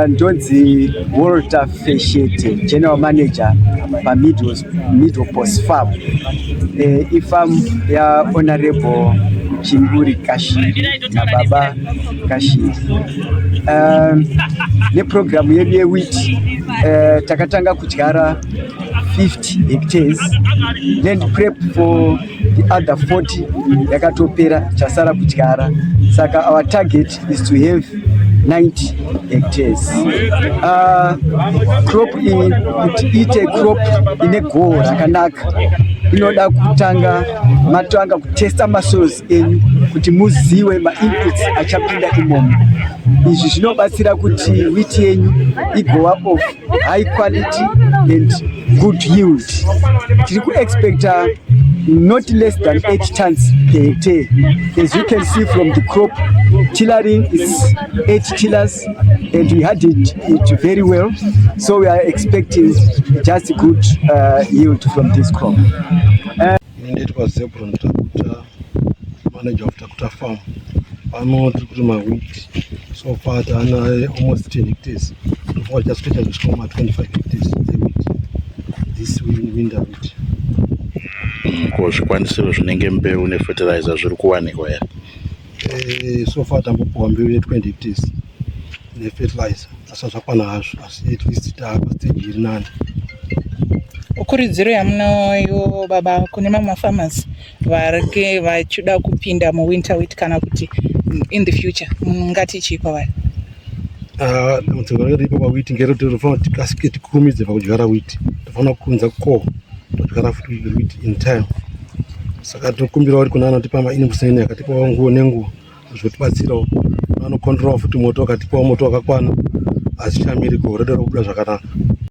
ndonzi Walter Feshete, General Manager Middlepost Farm, ifarm ya Honorable Chinguri Kashiri na Baba Kashiri. Ne program yedu ye wheat takatanga kutyara 50 hectares, land prep for the other 40 yakatopera chasara kutyara. Saka our target is to have 90 hectares. Crop kuti ite crop ine goal rakanaka inoda kutanga matanga kutesta masoils enyu kuti muziwe ma-inputs achapinda imomo. Izvi zvinobatsira kuti wheat yenyu igova of high quality and good yield. Tiri kuexpecta not less than 8 tons per hectare. As you can see from the crop, tillering is 8 tillers and we had it very well. So we are expecting just good yield from this crop. It was Zebron Takuta, manager of Takuta Farm. I'm not to my wheat. So far, almost 10 hectares. Before just taking the score, 25 hectares the wheat. This winter wheat. Zvikwanisiro zvinenge mbeu nefertilizer zviri kuwanikwa here. So far tambopuwa mbeu ye 20 hectares nefertilizer. Asa zvakwana hazvo, asi at least taapa stage iri nani. Ukurudziro yamunayo baba kune mamwe farmers varike vachida kupinda mu winter wheat kana kuti in the future ngati chikwa vari? Dambudziko riripo pawheat ngerekuti tinofana kuti tikasike tikurumidze pakudyara wheat. Tofana kukunza core todyara futi wheat in time. Saka tinokumbira kuti kuna anotipa ma-inputs akatipawo nguo nenguo zvotibatsirawo. Anokontrol futi moto akatipawo moto wakakwana. Azvichamiri gore rokubuda zvakanaka.